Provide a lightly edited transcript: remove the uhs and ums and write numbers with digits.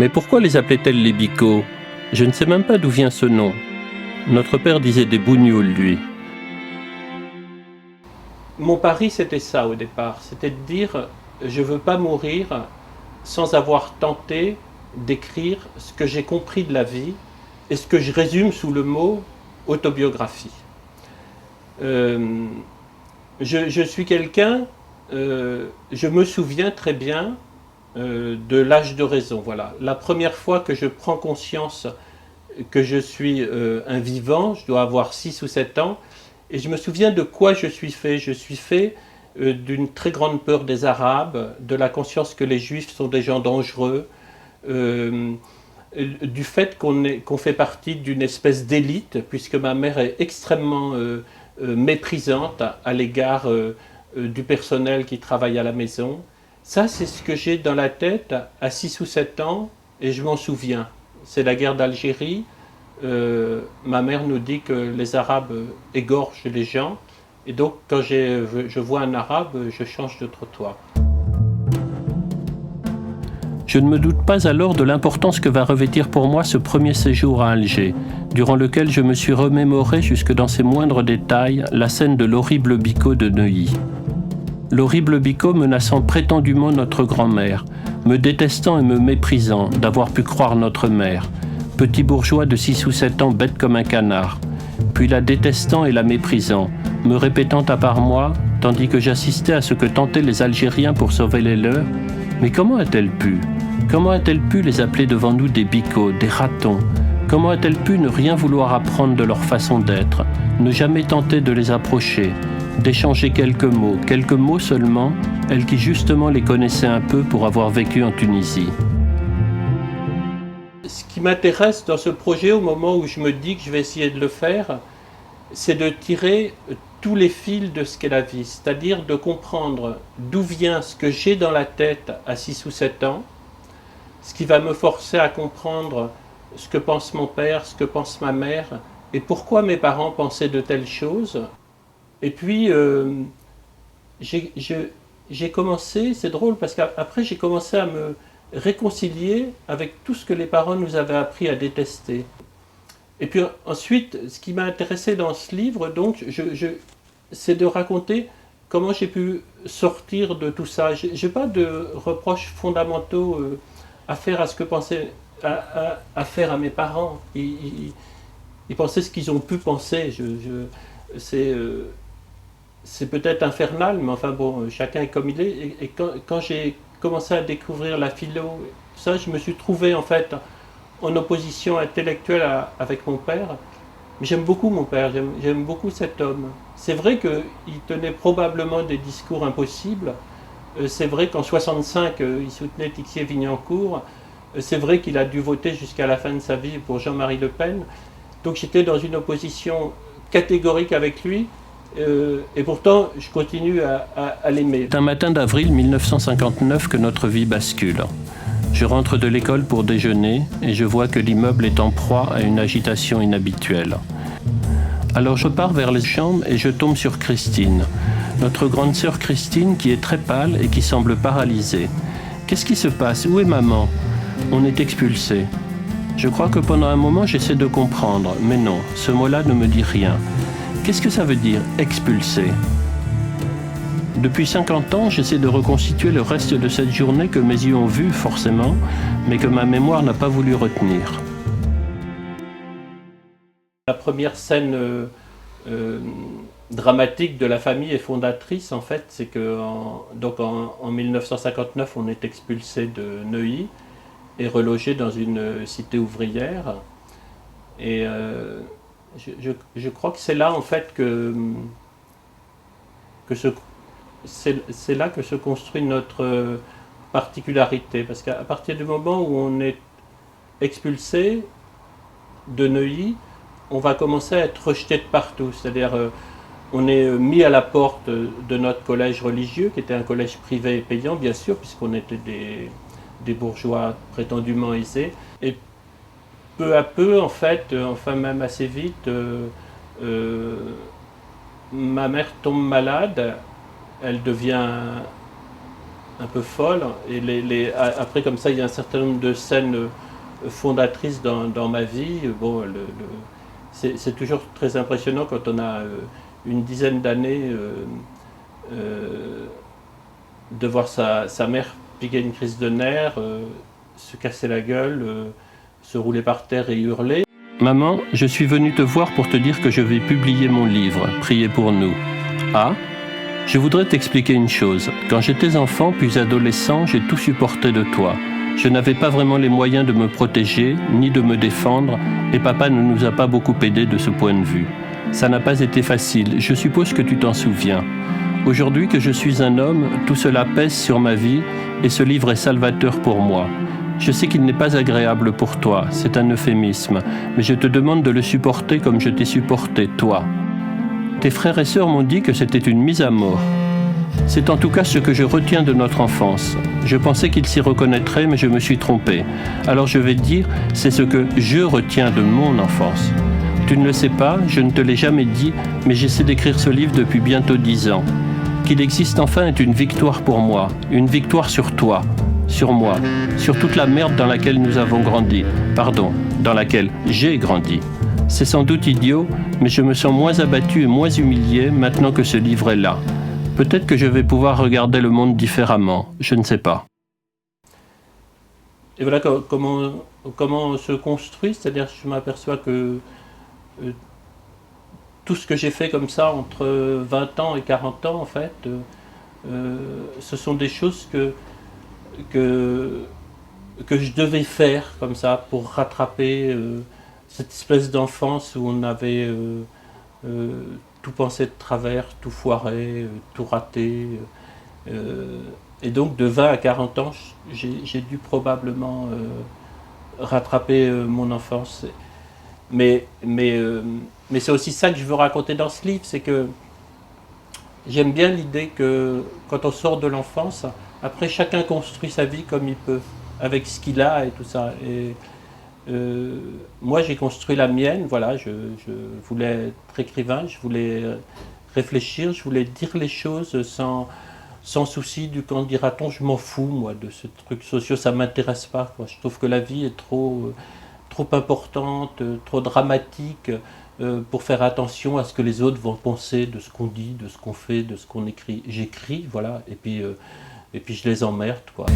Mais pourquoi les appelait-elle les Bicots? Je ne sais même pas d'où vient ce nom. Notre père disait des bougnoules, lui. Mon pari, c'était ça au départ. C'était de dire, je ne veux pas mourir sans avoir tenté d'écrire ce que j'ai compris de la vie et ce que je résume sous le mot autobiographie. Je suis quelqu'un, je me souviens très bien de l'âge de raison. Voilà. La première fois que je prends conscience que je suis un vivant, je dois avoir 6 ou 7 ans, et je me souviens de quoi je suis fait. Je suis fait d'une très grande peur des Arabes, de la conscience que les Juifs sont des gens dangereux, du fait qu'on fait partie d'une espèce d'élite, puisque ma mère est extrêmement méprisante à l'égard du personnel qui travaille à la maison. Ça, c'est ce que j'ai dans la tête à 6 ou 7 ans, et je m'en souviens. C'est la guerre d'Algérie. Ma mère nous dit que les Arabes égorgent les gens, et donc quand je vois un Arabe, je change de trottoir. Je ne me doute pas alors de l'importance que va revêtir pour moi ce premier séjour à Alger, durant lequel je me suis remémoré jusque dans ses moindres détails la scène de l'horrible Bicot de Neuilly. L'horrible Bicot menaçant prétendument notre grand-mère, me détestant et me méprisant d'avoir pu croire notre mère, petit bourgeois de 6 ou 7 ans bête comme un canard, puis la détestant et la méprisant, me répétant à part moi, tandis que j'assistais à ce que tentaient les Algériens pour sauver les leurs, mais comment a-t-elle pu? Comment a-t-elle pu les appeler devant nous des bicots, des ratons? Comment a-t-elle pu ne rien vouloir apprendre de leur façon d'être, ne jamais tenter de les approcher, d'échanger quelques mots seulement, elle qui justement les connaissait un peu pour avoir vécu en Tunisie? Ce qui m'intéresse dans ce projet, au moment où je me dis que je vais essayer de le faire, c'est de tirer tous les fils de ce qu'est la vie, c'est-à-dire de comprendre d'où vient ce que j'ai dans la tête à 6 ou 7 ans, ce qui va me forcer à comprendre ce que pense mon père, ce que pense ma mère, et pourquoi mes parents pensaient de telles choses. Et puis, j'ai commencé, c'est drôle, parce qu'après j'ai commencé à me réconcilier avec tout ce que les parents nous avaient appris à détester. Et puis ensuite, ce qui m'a intéressé dans ce livre, donc, c'est de raconter comment j'ai pu sortir de tout ça. Je n'ai pas de reproches fondamentaux à faire à ce que pensaient, à faire à mes parents. Ils pensaient ce qu'ils ont pu penser. C'est peut-être infernal, mais enfin bon, chacun est comme il est. Et quand j'ai commencé à découvrir la philo, ça, je me suis trouvé en fait en opposition intellectuelle avec mon père. Mais j'aime beaucoup mon père, j'aime beaucoup cet homme. C'est vrai qu'il tenait probablement des discours impossibles. C'est vrai qu'en 65, il soutenait Tixier-Vignancourt. C'est vrai qu'il a dû voter jusqu'à la fin de sa vie pour Jean-Marie Le Pen. Donc j'étais dans une opposition catégorique avec lui. Et pourtant, je continue à l'aimer. C'est un matin d'avril 1959 que notre vie bascule. Je rentre de l'école pour déjeuner et je vois que l'immeuble est en proie à une agitation inhabituelle. Alors je pars vers les chambres et je tombe sur Christine, notre grande sœur Christine qui est très pâle et qui semble paralysée. Qu'est-ce qui se passe? Où est maman? On est expulsés. Je crois que pendant un moment j'essaie de comprendre, mais non, ce mot-là ne me dit rien. Qu'est-ce que ça veut dire, expulsé? Depuis 50 ans, j'essaie de reconstituer le reste de cette journée que mes yeux ont vue, forcément, mais que ma mémoire n'a pas voulu retenir. La première scène dramatique de la famille et fondatrice, en fait, c'est qu'en 1959, on est expulsé de Neuilly et relogé dans une cité ouvrière. Et je crois que c'est là, en fait, c'est là que se construit notre particularité. Parce qu'à partir du moment où on est expulsé de Neuilly, on va commencer à être rejeté de partout. C'est-à-dire, on est mis à la porte de notre collège religieux, qui était un collège privé et payant, bien sûr, puisqu'on était des bourgeois prétendument aisés. Et peu à peu, en fait, enfin même assez vite, ma mère tombe malade. Elle devient un peu folle. Et après, comme ça, il y a un certain nombre de scènes fondatrices dans ma vie. Bon, c'est toujours très impressionnant quand on a une dizaine d'années de voir sa mère piquer une crise de nerfs, se casser la gueule, se rouler par terre et hurler. Maman, je suis venu te voir pour te dire que je vais publier mon livre, Priez pour nous. Ah, je voudrais t'expliquer une chose. Quand j'étais enfant puis adolescent, j'ai tout supporté de toi. Je n'avais pas vraiment les moyens de me protéger, ni de me défendre, et papa ne nous a pas beaucoup aidés de ce point de vue. Ça n'a pas été facile, je suppose que tu t'en souviens. Aujourd'hui que je suis un homme, tout cela pèse sur ma vie, et ce livre est salvateur pour moi. Je sais qu'il n'est pas agréable pour toi, c'est un euphémisme, mais je te demande de le supporter comme je t'ai supporté, toi. Tes frères et sœurs m'ont dit que c'était une mise à mort. C'est en tout cas ce que je retiens de notre enfance. Je pensais qu'ils s'y reconnaîtraient, mais je me suis trompé. Alors je vais te dire, c'est ce que je retiens de mon enfance. Tu ne le sais pas, je ne te l'ai jamais dit, mais j'essaie d'écrire ce livre depuis bientôt 10 ans. Qu'il existe enfin est une victoire pour moi, une victoire sur toi, sur moi, sur toute la merde dans laquelle nous avons grandi, dans laquelle j'ai grandi. C'est sans doute idiot, mais je me sens moins abattu et moins humilié maintenant que ce livre est là. Peut-être que je vais pouvoir regarder le monde différemment, je ne sais pas. Et voilà comment on se construit, c'est-à-dire que je m'aperçois que tout ce que j'ai fait comme ça entre 20 ans et 40 ans, en fait, ce sont des choses que je devais faire comme ça pour rattraper cette espèce d'enfance où on avait tout pensé de travers, tout foiré, tout raté. Et donc de 20 à 40 ans, j'ai dû probablement rattraper mon enfance. Mais c'est aussi ça que je veux raconter dans ce livre, c'est que j'aime bien l'idée que quand on sort de l'enfance, après chacun construit sa vie comme il peut, avec ce qu'il a et tout ça. Et moi j'ai construit la mienne, voilà, je voulais être écrivain, je voulais réfléchir, je voulais dire les choses sans souci du qu'en dira-t-on, je m'en fous moi de ce truc social, ça m'intéresse pas, quoi. Je trouve que la vie est trop importante, trop dramatique pour faire attention à ce que les autres vont penser de ce qu'on dit, de ce qu'on fait, de ce qu'on écrit. J'écris, voilà, et puis je les emmerde, quoi.